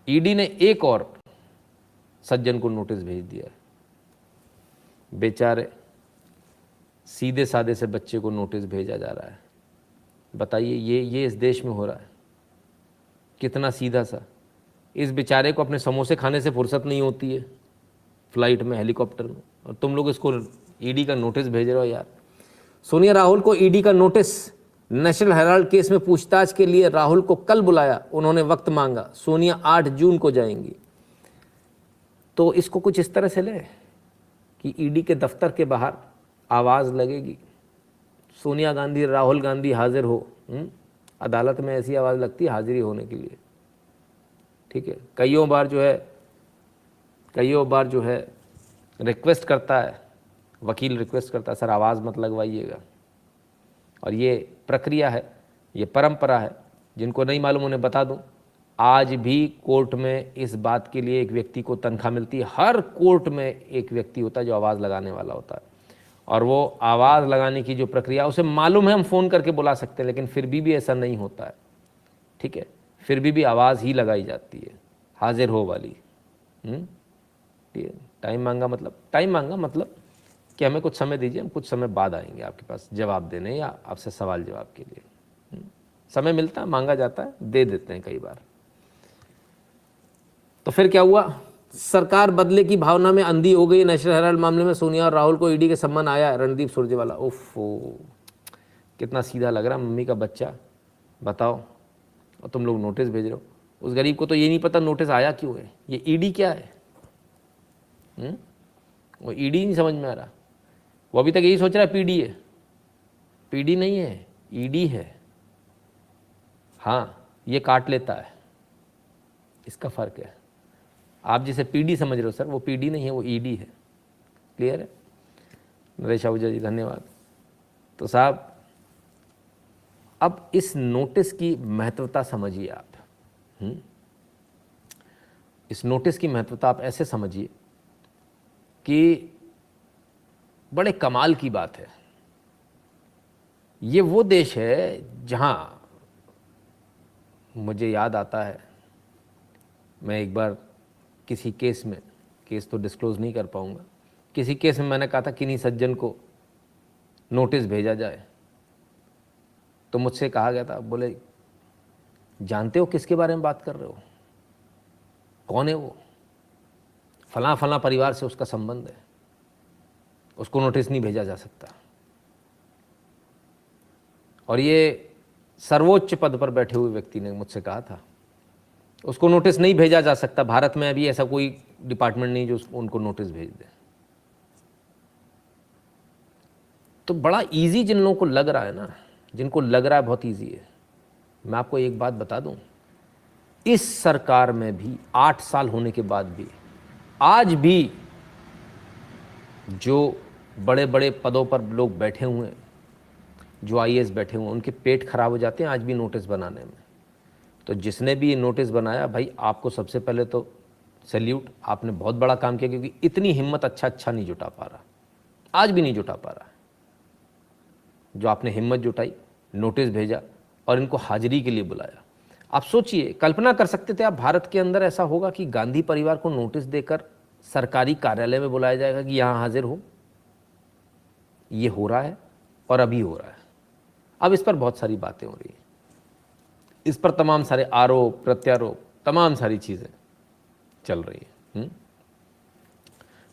ED ने एक और सज्जन को नोटिस भेज दिया है। बेचारे सीधे साधे से बच्चे को नोटिस भेजा जा रहा है। बताइए ये इस देश में हो रहा है, कितना सीधा सा। इस बेचारे को अपने समोसे खाने से फुर्सत नहीं होती है फ्लाइट में, हेलीकॉप्टर में, और तुम लोग इसको ईडी का नोटिस भेज रहे हो यार। सोनिया राहुल को ईडी का नोटिस। नेशनल हेराल्ड केस में पूछताछ के लिए राहुल को कल बुलाया, उन्होंने वक्त मांगा। सोनिया 8 जून को जाएंगी। तो इसको कुछ इस तरह से ले कि ईडी के दफ्तर के बाहर आवाज़ लगेगी, सोनिया गांधी राहुल गांधी हाजिर हो। अदालत में ऐसी आवाज़ लगती है हाजिरी होने के लिए, ठीक है। कईयों बार जो है रिक्वेस्ट करता है, वकील रिक्वेस्ट करता है, सर आवाज़ मत लगवाइएगा। और ये प्रक्रिया है, ये परंपरा है। जिनको नहीं मालूम उन्हें बता दूं, आज भी कोर्ट में इस बात के लिए एक व्यक्ति को तनख्वाह मिलती है। हर कोर्ट में एक व्यक्ति होता है जो आवाज़ लगाने वाला होता है, और वो आवाज़ लगाने की जो प्रक्रिया, उसे मालूम है हम फ़ोन करके बुला सकते हैं, लेकिन फिर भी ऐसा नहीं होता है, ठीक है। फिर भी आवाज़ ही लगाई जाती है, हाजिर हो वाली। ठीक है। टाइम मांगा मतलब कि हमें कुछ समय दीजिए, हम कुछ समय बाद आएंगे आपके पास जवाब देने या आपसे सवाल जवाब के लिए। समय मिलता है, मांगा जाता है, दे देते हैं कई बार। तो फिर क्या हुआ, सरकार बदले की भावना में अंधी हो गई। नेशनल हेराल्ड मामले में सोनिया और राहुल को ईडी के सम्मन आया। रणदीप सुरजेवाला, उफ़ कितना सीधा लग रहा, मम्मी का बच्चा, बताओ, और तुम लोग नोटिस भेज रहे हो। उस गरीब को तो ये नहीं पता नोटिस आया क्यों है, ये ईडी क्या है। वो ईडी नहीं समझ में आ रहा, वो अभी तक यही सोच रहा है पीडी है। पीडी नहीं है, ईडी है। हाँ, ये काट लेता है, इसका फ़र्क है। आप जिसे पीडी समझ रहे हो सर, वो पीडी नहीं है, वो ईडी है। क्लियर है। नरेश आहूजा जी धन्यवाद। तो साहब, अब इस नोटिस की महत्वता समझिए आप। इस नोटिस की महत्वता आप ऐसे समझिए कि बड़े कमाल की बात है। ये वो देश है जहां, मुझे याद आता है, मैं एक बार किसी केस तो डिस्क्लोज़ नहीं कर पाऊंगा, किसी केस में मैंने कहा था किन्हीं सज्जन को नोटिस भेजा जाए। तो मुझसे कहा गया था, बोले जानते हो किसके बारे में बात कर रहे हो, कौन है वो, फलां फलां परिवार से उसका संबंध है, उसको नोटिस नहीं भेजा जा सकता। और ये सर्वोच्च पद पर बैठे हुए व्यक्ति ने मुझसे कहा था, उसको नोटिस नहीं भेजा जा सकता। भारत में अभी ऐसा कोई डिपार्टमेंट नहीं जो उनको नोटिस भेज दे। तो बड़ा इजी जिन लोगों को लग रहा है ना, जिनको लग रहा है बहुत इजी है, मैं आपको एक बात बता दूं, इस सरकार में भी 8 साल होने के बाद भी आज भी जो बड़े बड़े पदों पर लोग बैठे हुए हैं, जो आईएएस बैठे हुए हैं, उनके पेट खराब हो जाते हैं आज भी नोटिस बनाने में। तो जिसने भी ये नोटिस बनाया, भाई आपको सबसे पहले तो सैल्यूट, आपने बहुत बड़ा काम किया, क्योंकि इतनी हिम्मत अच्छा नहीं जुटा पा रहा, आज भी नहीं जुटा पा रहा। जो आपने हिम्मत जुटाई, नोटिस भेजा और इनको हाजिरी के लिए बुलाया। आप सोचिए, कल्पना कर सकते थे आप भारत के अंदर ऐसा होगा कि गांधी परिवार को नोटिस देकर सरकारी कार्यालय में बुलाया जाएगा कि यहाँ हाजिर हो। ये हो रहा है और अभी हो रहा है। अब इस पर बहुत सारी बातें हो रही हैं, इस पर तमाम सारे आरोप प्रत्यारोप, तमाम सारी चीज़ें चल रही हैं।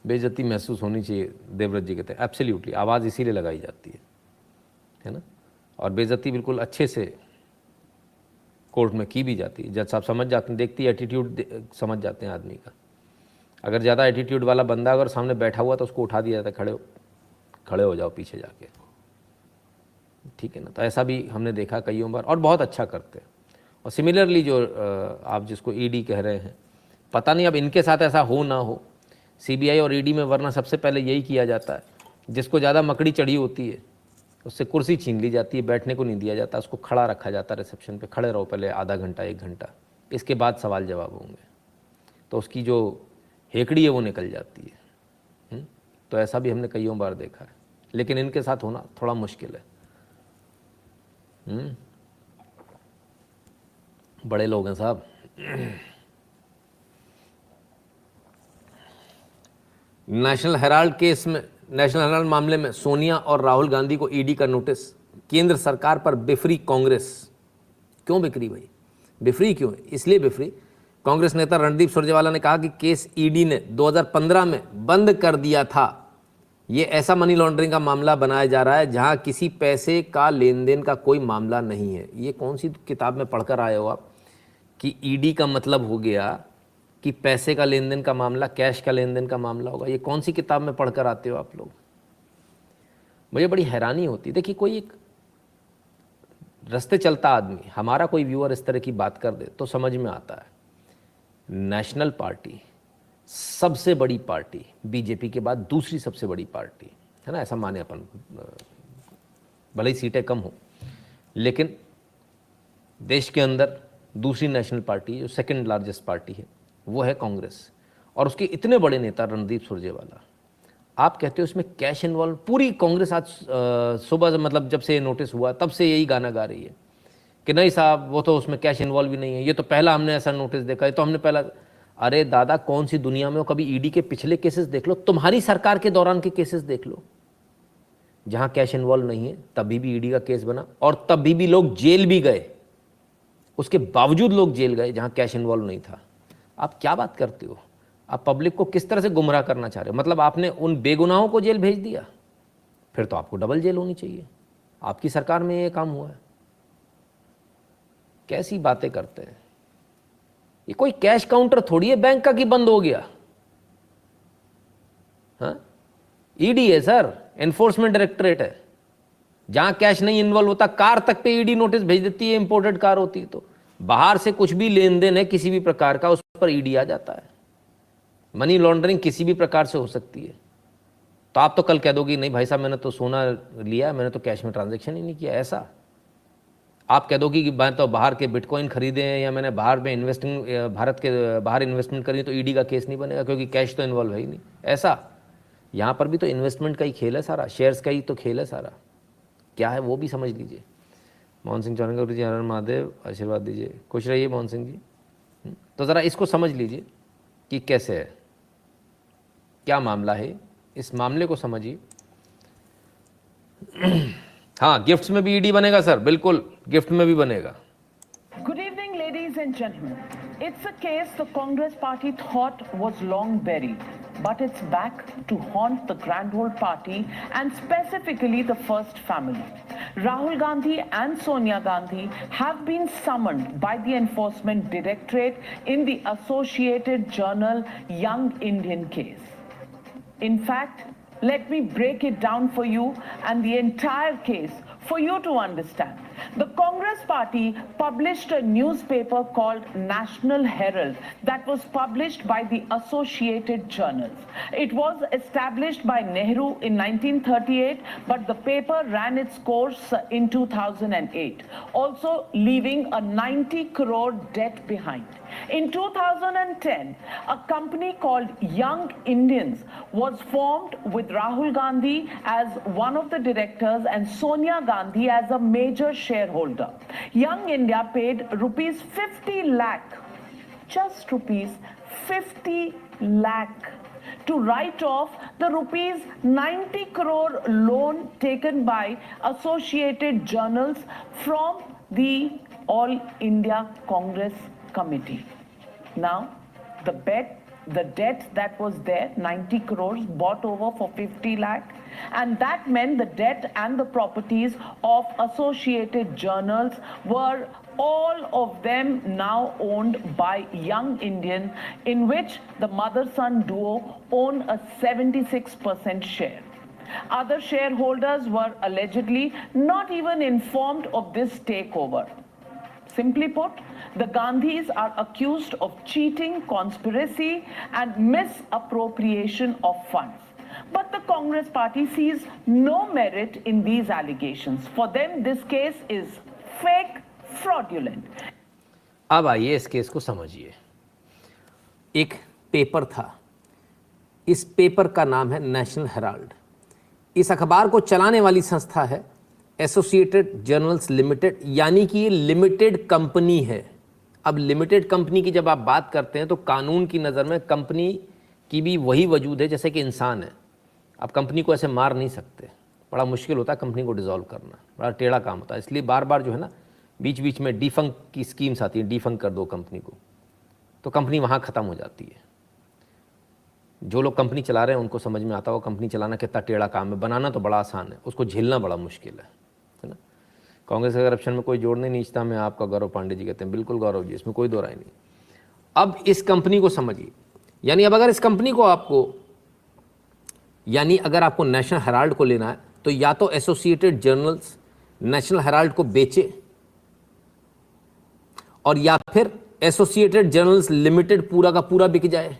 बेइज्जती महसूस होनी चाहिए, देवव्रत जी कहते हैं, एब्सोल्युटली। आवाज़ इसीलिए लगाई जाती है ना। और बेइज्जती बिल्कुल अच्छे से कोर्ट में की भी जाती है। जज साहब समझ जाते हैं, देखती है एटीट्यूड समझ जाते हैं आदमी का। अगर ज़्यादा एटीट्यूड वाला बंदा अगर सामने बैठा हुआ तो उसको उठा दिया जाता है, खड़े हो जाओ पीछे जाके, ठीक है ना। तो ऐसा भी हमने देखा कईयों बार, और बहुत अच्छा करते हैं। और सिमिलरली जो आप जिसको ईडी कह रहे हैं, पता नहीं अब इनके साथ ऐसा हो ना हो, सीबीआई और ईडी में वरना सबसे पहले यही किया जाता है, जिसको ज़्यादा मकड़ी चढ़ी होती है उससे कुर्सी छीन ली जाती है, बैठने को नहीं दिया जाता, उसको खड़ा रखा जाता है रिसेप्शन पे, खड़े रहो पहले आधा घंटा 1 घंटा, इसके बाद सवाल जवाब होंगे। तो उसकी जो हेकड़ी है वो निकल जाती है। तो ऐसा भी हमने कईयों बार देखा है, लेकिन इनके साथ होना थोड़ा मुश्किल है। बड़े लोग हैं साहब, नेशनल हेराल्ड केस में, नेशनल हेराल्ड मामले में सोनिया और राहुल गांधी को ईडी का नोटिस। केंद्र सरकार पर बिफरी कांग्रेस। क्यों बिखरी भाई? बिफरी क्यों? इसलिए बिफरी, कांग्रेस नेता रणदीप सुरजेवाला ने कहा कि केस ईडी ने 2015 में बंद कर दिया था। ये ऐसा मनी लॉन्ड्रिंग का मामला बनाया जा रहा है जहां किसी पैसे का लेन देन का कोई मामला नहीं है। ये कौन सी किताब में पढ़कर आए हो आप कि ईडी का मतलब हो गया कि पैसे का लेन देन का मामला, कैश का लेन देन का मामला होगा? ये कौन सी किताब में पढ़कर आते हो आप लोग? मुझे बड़ी हैरानी होती। देखिए, कोई एक रास्ते चलता आदमी, हमारा कोई व्यूअर इस तरह की बात कर दे तो समझ में आता है। नेशनल पार्टी सबसे बड़ी पार्टी, बीजेपी के बाद दूसरी सबसे बड़ी पार्टी है ना, ऐसा माने अपन, भले ही सीटें कम हो, लेकिन देश के अंदर दूसरी नेशनल पार्टी जो सेकंड लार्जेस्ट पार्टी है वो है कांग्रेस, और उसके इतने बड़े नेता रणदीप सुरजेवाला। आप कहते हो इसमें कैश इन्वॉल्व? पूरी कांग्रेस आज सुबह मतलब जब से ये नोटिस हुआ तब से यही गाना गा रही है कि नहीं साहब वो तो उसमें कैश इन्वॉल्व ही नहीं है, ये तो पहला हमने ऐसा नोटिस देखा है, तो हमने पहला। अरे दादा, कौन सी दुनिया में हो? कभी ईडी के पिछले केसेस देख लो, तुम्हारी सरकार के दौरान के केसेस देख लो, जहां कैश इन्वॉल्व नहीं है तभी भी ईडी का केस बना, और तभी भी लोग जेल भी गए, उसके बावजूद लोग जेल गए जहां कैश इन्वॉल्व नहीं था। आप क्या बात करते हो? आप पब्लिक को किस तरह से गुमराह करना चाह रहे हो? मतलब आपने उन बेगुनाहों को जेल भेज दिया, फिर तो आपको डबल जेल होनी चाहिए। आपकी सरकार में ये काम हुआ है? कैसी बातें करते हैं? ये कोई कैश काउंटर थोड़ी है बैंक का कि बंद हो गया। हाँ, ईडी है सर, एनफोर्समेंट डायरेक्टरेट है। जहां कैश नहीं इन्वॉल्व होता, कार तक पे ईडी नोटिस भेज देती है, इंपोर्टेड कार होती है तो। बाहर से कुछ भी लेन देन है किसी भी प्रकार का, उस पर ईडी आ जाता है। मनी लॉन्ड्रिंग किसी भी प्रकार से हो सकती है। तो आप तो कल कह दोगे नहीं भाई साहब मैंने तो सोना लिया, मैंने तो कैश में ट्रांजैक्शन ही नहीं किया, ऐसा आप कह दोगे कि मैं तो बाहर के बिटकॉइन खरीदे हैं या मैंने बाहर में इन्वेस्टिंग, भारत के बाहर इन्वेस्टमेंट करी, तो ईडी का केस नहीं बनेगा क्योंकि कैश तो इन्वॉल्व है ही नहीं। ऐसा यहाँ पर भी तो इन्वेस्टमेंट का ही खेल है सारा, शेयर्स का ही तो खेल है सारा। क्या है वो भी समझ लीजिए। मोहन सिंह चौनकर जी, हर महादेव, आशीर्वाद दीजिए। खुश रहिए मोहन सिंह जी। तो ज़रा इसको समझ लीजिए कि कैसे है, क्या मामला है, इस मामले को समझिए। हाँ, गिफ्ट्स में भी ईडी बनेगा सर, बिल्कुल गिफ्ट में भी बनेगा। Good evening, ladies and gentlemen. It's a case the Congress party thought was long buried, but it's back to haunt the Grand Old Party and specifically the first family. Rahul Gandhi and Sonia Gandhi have been summoned by the Enforcement Directorate in the Associated Journal Young Indian case. In fact, let me break it down for you and the entire case for you to understand. The Congress party published a newspaper called National Herald that was published by the Associated Journals. It was established by Nehru in 1938, but the paper ran its course in 2008, also leaving a 90 crore debt behind. In 2010, a company called Young Indians was formed with Rahul Gandhi as one of the directors and Sonia Gandhi as a major shareholder. Young India paid rupees 50 lakh, just rupees 50 lakh, to write off the rupees 90 crore loan taken by Associated Journals from the All India Congress Committee. Now, the debt that was there, 90 crores, bought over for 50 lakh, and that meant the debt and the properties of Associated Journals were all of them now owned by Young Indian, in which the mother-son duo own a 76% share. Other shareholders were allegedly not even informed of this takeover. Simply put, the Gandhis are accused of cheating, conspiracy, and misappropriation of funds. But the Congress party sees no merit in these allegations. For them, this case is fake, fraudulent. अब आइए इस case को समझिए। एक paper था, इस paper का नाम है नेशनल हेराल्ड। इस अखबार को चलाने वाली संस्था है एसोसिएटेड जर्नल्स लिमिटेड, यानी कि ये लिमिटेड कंपनी है। अब लिमिटेड कंपनी की जब आप बात करते हैं तो कानून की नज़र में कंपनी की भी वही वजूद है जैसे कि इंसान है। आप कंपनी को ऐसे मार नहीं सकते, बड़ा मुश्किल होता है कंपनी को डिसॉल्व करना, बड़ा टेढ़ा काम होता है। इसलिए बार बार जो है ना बीच बीच में डिफंक की स्कीम्स आती हैं, डिफंक कर दो कंपनी को, तो कंपनी वहाँ ख़त्म हो जाती है। जो लोग कंपनी चला रहे हैं उनको समझ में आता हो कंपनी चलाना कितना टेढ़ा काम है, बनाना तो बड़ा आसान है, उसको झेलना बड़ा मुश्किल है ना। कांग्रेस के करप्शन में कोई जोड़ने नहीं चाहता, मैं आपका गौरव पांडे जी कहते हैं, बिल्कुल गौरव जी, इसमें कोई दो राय नहीं। अब इस कंपनी को समझिए, यानी अब अगर इस कंपनी को आपको, यानी अगर आपको नेशनल हेराल्ड को लेना है तो या तो एसोसिएटेड जर्नल्स नेशनल हेराल्ड को बेचे और या फिर एसोसिएटेड जर्नल्स लिमिटेड पूरा का पूरा बिक जाए।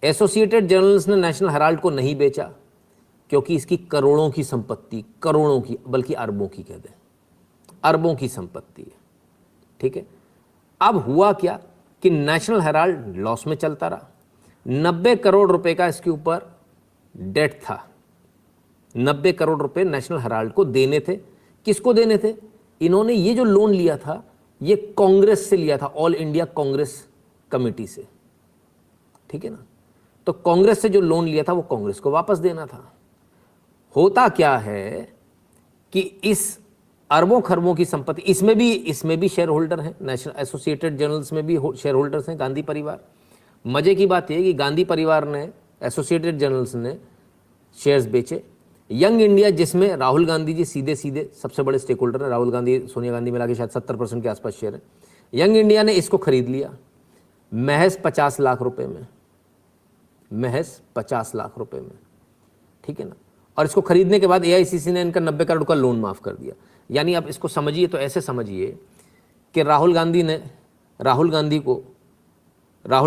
एसोसिएटेड जर्नल्स ने नेशनल हेराल्ड को नहीं बेचा क्योंकि इसकी करोड़ों की संपत्ति, करोड़ों की बल्कि अरबों की कह दें, अरबों की संपत्ति है, ठीक है। अब हुआ क्या कि नेशनल हेराल्ड लॉस में चलता रहा, 90 करोड़ रुपए का इसके ऊपर डेट था। 90 करोड़ रुपए नेशनल हेराल्ड को देने थे। किसको देने थे? इन्होंने ये जो लोन लिया था ये कांग्रेस से लिया था, ऑल इंडिया कांग्रेस कमेटी से, ठीक है ना। तो कांग्रेस से जो लोन लिया था वो कांग्रेस को वापस देना था। होता क्या है कि इस अरबों खरबों की संपत्ति, इसमें भी शेयर होल्डर हैं, नेशनल एसोसिएटेड जर्नल्स में भी शेयर होल्डर्स हैं गांधी परिवार। मजे की बात यह है कि गांधी परिवार ने, एसोसिएटेड जर्नल्स ने शेयर्स बेचे। यंग इंडिया जिसमें राहुल गांधी जी सीधे सीधे सबसे बड़े स्टेक होल्डर हैं, राहुल गांधी सोनिया गांधी मिला के शायद 70% के आसपास शेयर है। यंग इंडिया ने इसको खरीद लिया महज 50 लाख रुपए में, महज 50 लाख रुपए में, ठीक है ना। और इसको खरीदने के बाद एआईसीसी ने इनका 90 करोड़ का लोन माफ कर दिया। यानी आप इसको समझिए तो ऐसे समझिए कि राहुल गांधी ने राहुल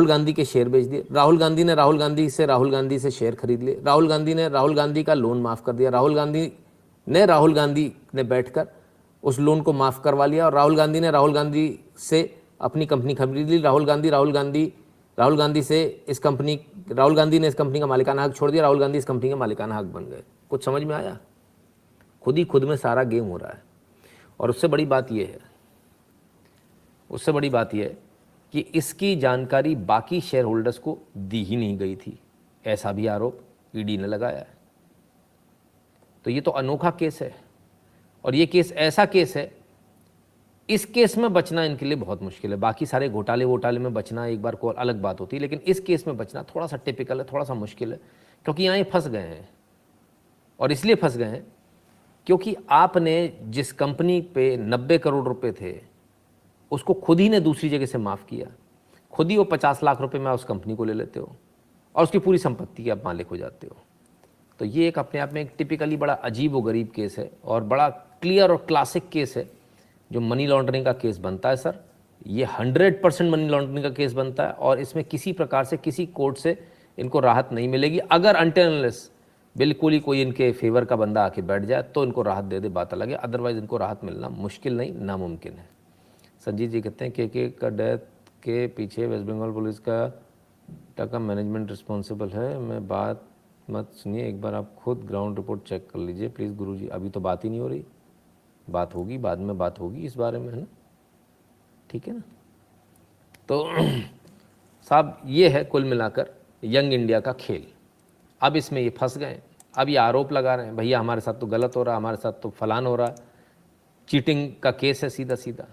गांधी के शेयर बेच दिए, राहुल गांधी से शेयर खरीद लिए, राहुल गांधी का लोन माफ कर दिया, राहुल गांधी ने बैठकर उस लोन को माफ करवा लिया और राहुल गांधी से अपनी कंपनी खरीद ली। राहुल गांधी ने इस कंपनी का मालिकाना हक छोड़ दिया, राहुल गांधी इस कंपनी का मालिकाना हक बन गए। कुछ समझ में आया? खुद में सारा गेम हो रहा है। और उससे बड़ी बात यह है कि इसकी जानकारी बाकी शेयर होल्डर्स को दी ही नहीं गई थी, ऐसा भी आरोप ईडी ने लगाया है। तो ये तो अनोखा केस है और ये केस ऐसा केस है, इस केस में बचना इनके लिए बहुत मुश्किल है। बाकी सारे घोटाले में बचना एक बार को अलग बात होती है, लेकिन इस केस में बचना थोड़ा सा टिपिकल है, थोड़ा सा मुश्किल है, क्योंकि यहाँ ये फंस गए हैं। और इसलिए फंस गए हैं क्योंकि आपने जिस कंपनी पे 90 करोड़ रुपए थे उसको खुद ही ने दूसरी जगह से माफ़ किया, खुद ही वो 50 लाख रुपए में उस कंपनी को ले लेते हो और उसकी पूरी संपत्ति के आप मालिक हो जाते हो। तो ये एक अपने आप में एक टिपिकली बड़ा अजीब व गरीब केस है और बड़ा क्लियर और क्लासिक केस है जो मनी लॉन्ड्रिंग का केस बनता है। सर, ये 100% मनी लॉन्ड्रिंग का केस बनता है और इसमें किसी प्रकार से किसी कोर्ट से इनको राहत नहीं मिलेगी। अगर अनटिल बिल्कुल ही कोई इनके फेवर का बंदा आके बैठ जाए तो इनको राहत दे दे, बात अलग है, अदरवाइज इनको राहत मिलना मुश्किल नहीं, नामुमकिन है। संजीत जी कहते हैं के का डेथ के पीछे वेस्ट बंगाल पुलिस का टका मैनेजमेंट रिस्पॉन्सिबल है। मैं बात मत सुनिए, एक बार आप खुद ग्राउंड रिपोर्ट चेक कर लीजिए प्लीज़ गुरुजी। अभी तो बात ही नहीं हो रही, बात होगी, बाद में बात होगी इस बारे में, है ना, ठीक है ना। तो साहब ये है कुल मिलाकर यंग इंडिया का खेल। अब इसमें ये फंस गए, अब ये आरोप लगा रहे हैं भैया हमारे साथ तो गलत हो रहा, हमारे साथ तो फलान हो रहा, चीटिंग का केस है सीधा सीधा।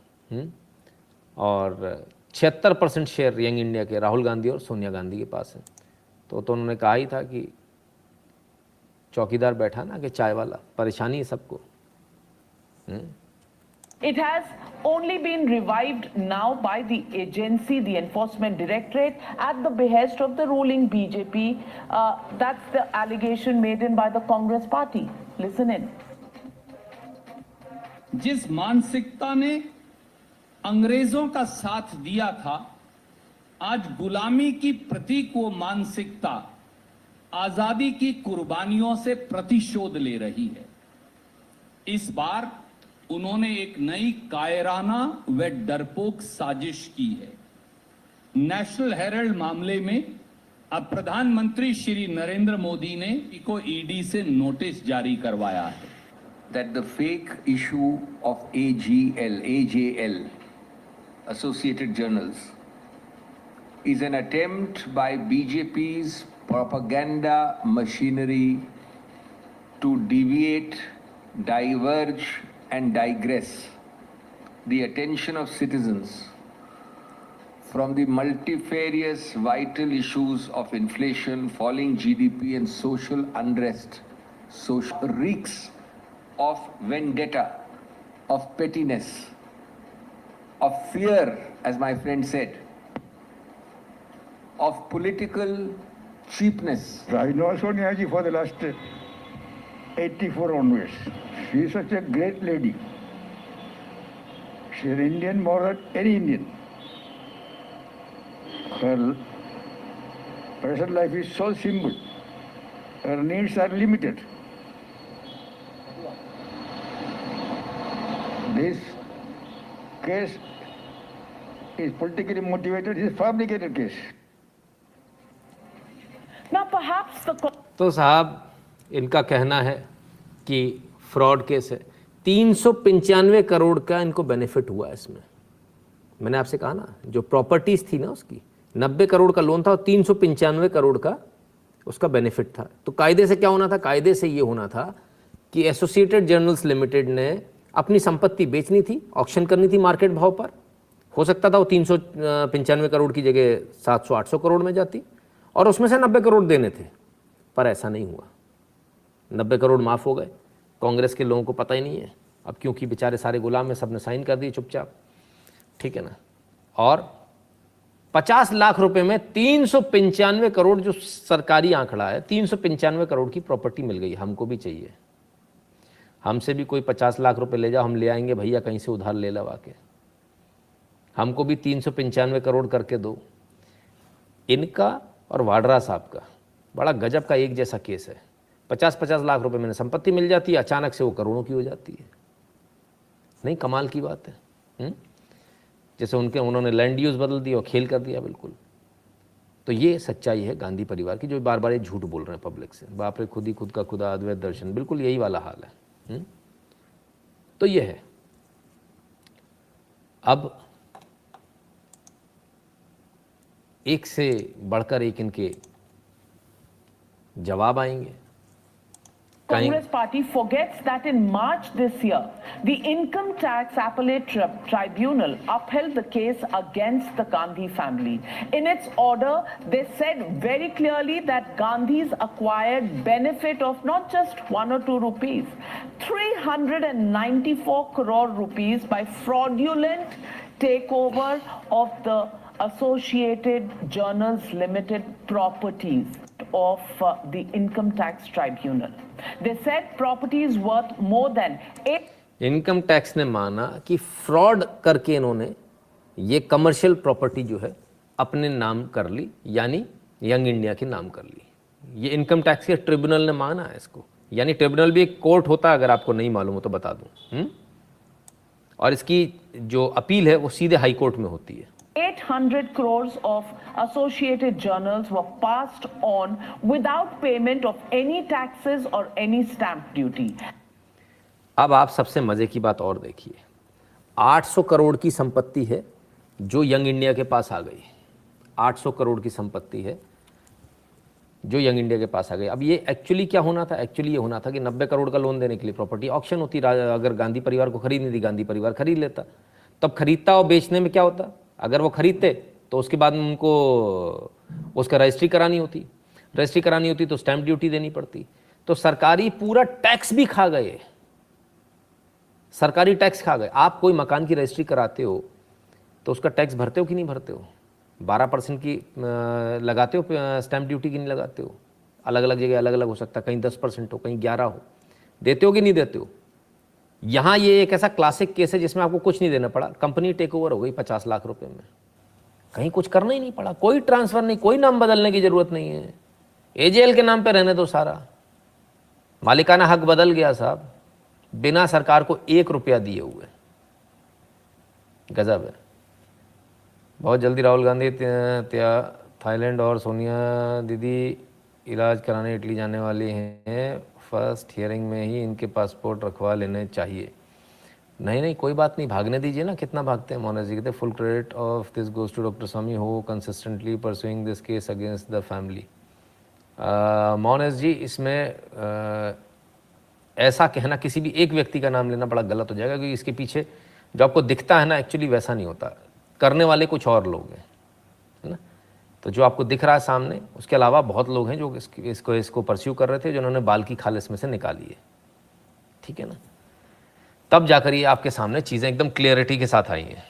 और 76% शेयर यंग इंडिया के राहुल गांधी और सोनिया गांधी के पास है। तो उन्होंने कहा ही था कि चौकीदार बैठा ना कि चाय वाला, परेशानी है सबको। It has only been revived now by the agency, the Enforcement Directorate, at the behest of the ruling BJP. That's the allegation made in by the Congress party. Listen in. जिस मानसिकता ने अंग्रेजों का साथ दिया था, आज गुलामी की प्रतीक वो मानसिकता आजादी की कुर्बानियों से प्रतिशोध ले रही है। इस बार उन्होंने एक नई कायराना व डरपोक साजिश की है। नेशनल हेराल्ड मामले में अब प्रधानमंत्री श्री नरेंद्र मोदी ने इको ईडी से नोटिस जारी करवाया है। That the fake issue of AJL Associated Journals is an attempt by BJP's propaganda machinery to deviate, diverge, and digress the attention of citizens from the multifarious vital issues of inflation, falling GDP, and social unrest, social reeks of vendetta, of pettiness, of fear, as my friend said, of political cheapness. I know Sonia Ji for the last 84 onwards. She is such a great lady. She is an Indian more than any Indian. Her personal life is so simple. Her needs are limited. This case is politically motivated. It is a fabricated case. Now, perhaps the तो साहब इनका कहना है कि fraud case है, 395 करोड़ का इनको benefit हुआ इसमें। मैंने आपसे कहा ना, जो प्रॉपर्टीज थी ना उसकी 90 करोड़ का लोन था और 395 करोड़ का उसका बेनिफिट था। तो कायदे से क्या होना था? कायदे से ये होना था कि एसोसिएटेड जर्नल्स लिमिटेड ने अपनी संपत्ति बेचनी थी, ऑक्शन करनी थी मार्केट भाव पर। हो सकता था वो 395 करोड़ की जगह 700-800 करोड़ में जाती और उसमें से 90 करोड़ देने थे, पर ऐसा नहीं हुआ। 90 करोड़ माफ़ हो गए। कांग्रेस के लोगों को पता ही नहीं है अब, क्योंकि बेचारे सारे गुलाम में सबने साइन कर दिए चुपचाप, ठीक है ना। और 50 लाख रुपए में 395 करोड़ जो सरकारी आंकड़ा है, 395 करोड़ की प्रॉपर्टी मिल गई। हमको भी चाहिए, हमसे भी कोई 50 लाख रुपए ले जाओ, हम ले आएंगे भैया, कहीं से उधार ले लवा के। हमको भी 395 करोड़ करके दो। इनका और वाड्रा साहब का बड़ा गजब का एक जैसा केस है। 50-50 लाख रुपए में संपत्ति मिल जाती है, अचानक से वो करोड़ों की हो जाती है। नहीं, कमाल की बात है। जैसे उन्होंने लैंड यूज़ बदल दिया और खेल कर दिया बिल्कुल। तो ये सच्चाई है गांधी परिवार की, जो बार बार ये झूठ बोल रहे हैं पब्लिक से। बाप रे, खुद ही खुद का खुदा, अद्वैत दर्शन, बिल्कुल यही वाला हाल है। तो ये है। अब एक से बढ़कर एक इनके जवाब आएंगे। Congress party forgets that in March this year, the Income Tax Appellate Tribunal upheld the case against the Gandhi family. In its order, they said very clearly that Gandhis acquired benefit of not just 1 or 2 rupees, 394 crore rupees by fraudulent takeover of the Associated Journals Limited properties of the Income Tax Tribunal. They said properties worth more than 8. Income tax ने माना कि fraud करके इन्होंने ये commercial property जो है अपने नाम कर ली, यानी यंग इंडिया के नाम कर ली। ये इनकम टैक्स के ट्रिब्यूनल ने माना है इसको। यानी ट्रिब्यूनल भी एक कोर्ट होता है, अगर आपको नहीं मालूम हो तो बता दूं। और इसकी जो अपील है वो सीधे हाई कोर्ट में होती है। 800 crores of Associated Journals were passed on without payment of any taxes or any stamp duty. अब आप सबसे मजे की बात और देखिए, 800 करोड़ की संपत्ति है जो यंग इंडिया के पास आ गई। 800 करोड़ की संपत्ति है जो यंग इंडिया के पास आ गई। अब ये एक्चुअली क्या होना था? एक्चुअली ये होना था कि 90 करोड़ का लोन देने के लिए प्रॉपर्टी ऑक्शन होती। अगर गांधी परिवार को खरीदनी थी, गांधी परिवार खरीद लेता। तब खरीदता और बेचने में क्या होता? अगर वो खरीदते तो उसके बाद उनको उसका रजिस्ट्री करानी होती। रजिस्ट्री करानी होती तो स्टैंप ड्यूटी देनी पड़ती। तो सरकारी पूरा टैक्स भी खा गए, सरकारी टैक्स खा गए। आप कोई मकान की रजिस्ट्री कराते हो तो उसका टैक्स भरते हो कि नहीं भरते हो? 12% की लगाते हो स्टैंप ड्यूटी की नहीं लगाते हो? अलग अलग जगह अलग अलग हो सकता है, कहीं 10% हो, कहीं 11 हो। देते हो कि नहीं देते हो? यहाँ ये एक ऐसा क्लासिक केस है जिसमें आपको कुछ नहीं देना पड़ा, कंपनी टेक ओवर हो गई 50 लाख रुपए में। कहीं कुछ करना ही नहीं पड़ा, कोई ट्रांसफर नहीं, कोई नाम बदलने की जरूरत नहीं है। एजेएल के नाम पे रहने दो सारा। मालिकाना हक बदल गया साहब, बिना सरकार को 1 रुपया दिए हुए। गजब है। बहुत जल्दी राहुल गांधी थाईलैंड और सोनिया दीदी इलाज कराने इटली जाने वाली हैं। फर्स्ट हियरिंग में ही इनके पासपोर्ट रखवा लेने चाहिए। नहीं नहीं कोई बात नहीं, भागने दीजिए ना, कितना भागते हैं। मोनेश जी कहते full credit of this goes to doctor Swami हो consistently pursuing this case against the family. Monesh ji इसमें ऐसा कहना, किसी भी एक व्यक्ति का नाम लेना बड़ा गलत हो जाएगा, क्योंकि इसके पीछे जो आपको दिखता है ना, एक्चुअली वैसा नहीं होता, करने वाले कुछ और लोग हैं, है ना। तो जो आपको दिख रहा है सामने, उसके अलावा बहुत लोग हैं जो इसको परस्यू कर रहे थे, जिन्होंने बाल की खाल इसमें से निकाली है, ठीक है ना। तब जाकर ये आपके सामने चीज़ें एकदम क्लियरिटी के साथ आई हैं।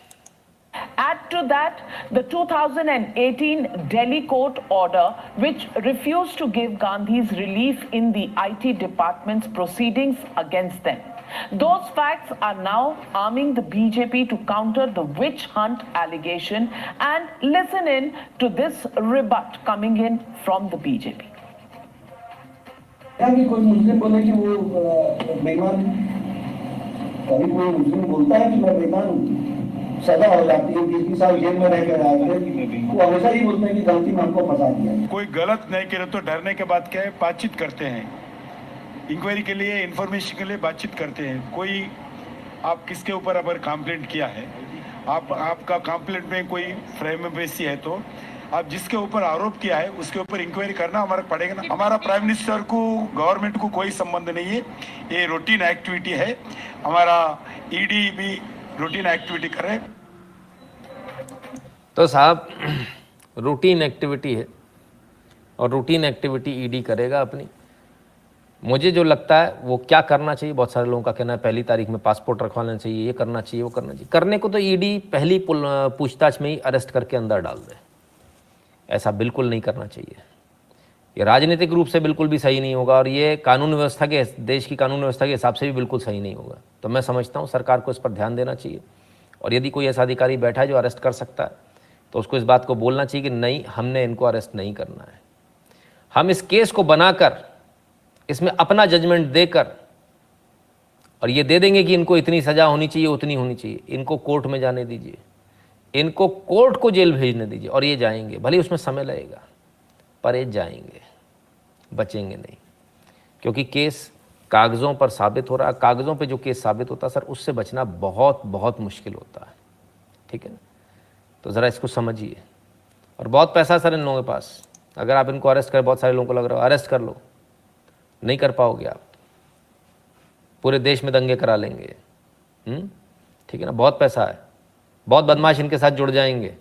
Add to that the 2018 Delhi court order which refused to give Gandhis relief in the IT department's proceedings against them. Those facts are now arming the BJP to counter the witch hunt allegation, and listen in to this rebut coming in from the BJP. कि कोई मुस्लिम बोले कि वो बेईमान, कभी कोई मुस्लिम बोलता है कि मैं बेईमान हूँ, सजा हो जाती है, 20 साल जेल में रह कर आए थे, वो हमेशा ही बोलते हैं कि गलती में हमको फंसा दिया। कोई गलत नहीं करे तो डरने के बाद क्या है, बातचीत करते हैं, इंक्वायरी के लिए, इंफॉर्मेशन के लिए बातचीत करते हैं। कोई आप किसके ऊपर अगर कंप्लेंट किया है, आपका कंप्लेंट में कोई फ्रेम बेसी है, तो आप जिसके ऊपर आरोप किया है उसके ऊपर इंक्वायरी करना हमारा पड़ेगा ना। हमारा प्राइम मिनिस्टर को, गवर्नमेंट को कोई संबंध नहीं है, ये रूटीन एक्टिविटी है। हमारा ईडी भी रूटीन एक्टिविटी कर रहे हैं। तो साहब रूटीन एक्टिविटी है, और रूटीन एक्टिविटी ईडी करेगा अपनी। मुझे जो लगता है वो क्या करना चाहिए, बहुत सारे लोगों का कहना है 1 तारीख में पासपोर्ट रखवा लेना चाहिए, ये करना चाहिए, वो करना चाहिए। करने को तो ईडी पहली पूछताछ में ही अरेस्ट करके अंदर डाल दे। ऐसा बिल्कुल नहीं करना चाहिए, ये राजनीतिक रूप से बिल्कुल भी सही नहीं होगा, और ये कानून व्यवस्था के, देश की कानून व्यवस्था के हिसाब से भी बिल्कुल सही नहीं होगा। तो मैं समझता हूँ सरकार को इस पर ध्यान देना चाहिए, और यदि कोई ऐसा अधिकारी बैठा है जो अरेस्ट कर सकता है, तो उसको इस बात को बोलना चाहिए कि नहीं, हमने इनको अरेस्ट नहीं करना है। हम इस केस को बनाकर, इसमें अपना जजमेंट देकर, और ये दे देंगे कि इनको इतनी सज़ा होनी चाहिए, उतनी होनी चाहिए, इनको कोर्ट में जाने दीजिए, इनको कोर्ट को जेल भेजने दीजिए, और ये जाएंगे। भले उसमें समय लगेगा, पर ये जाएंगे, बचेंगे नहीं। क्योंकि केस कागज़ों पर साबित हो रहा है, कागज़ों पे जो केस साबित होता है सर, उससे बचना बहुत बहुत मुश्किल होता है, ठीक है ना। तो ज़रा इसको समझिए। और बहुत पैसा है सर इन लोगों के पास, अगर आप इनको अरेस्ट करें, बहुत सारे लोगों को लग रहा है अरेस्ट कर लो, नहीं कर पाओगे आप, पूरे देश में दंगे करा लेंगे, ठीक है ना। बहुत पैसा है, बहुत बदमाश इनके साथ जुड़ जाएंगे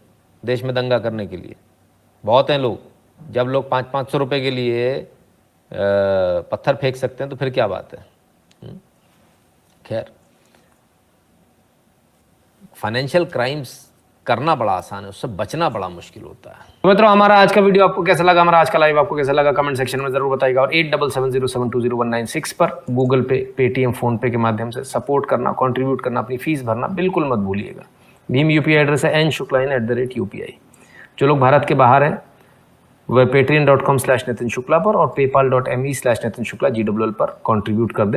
देश में दंगा करने के लिए, बहुत हैं लोग। जब लोग 500-500 रुपये के लिए पत्थर फेंक सकते हैं, तो फिर क्या बात है। खैर, फाइनेंशियल क्राइम्स करना बड़ा आसान है, उससे बचना बड़ा मुश्किल होता है। तो मित्रों, हमारा आज का वीडियो आपको कैसा लगा, हमारा आज का लाइव आपको कैसा लगा, कमेंट सेक्शन में जरूर बताइएगा। और 8770720196 पर गूगल पे, पेटीएम, फोन पे के माध्यम से सपोर्ट करना, कंट्रीब्यूट करना, अपनी फीस भरना बिल्कुल मत भूलिएगा। भीम यूपीआई एड्रेस है n.shukla@UPI। जो लोग भारत के बाहर हैं वह patreon.com/नितिन शुक्ला पर और paypal.me/नितिन शुक्ला GWL पर कंट्रीब्यूट कर दें।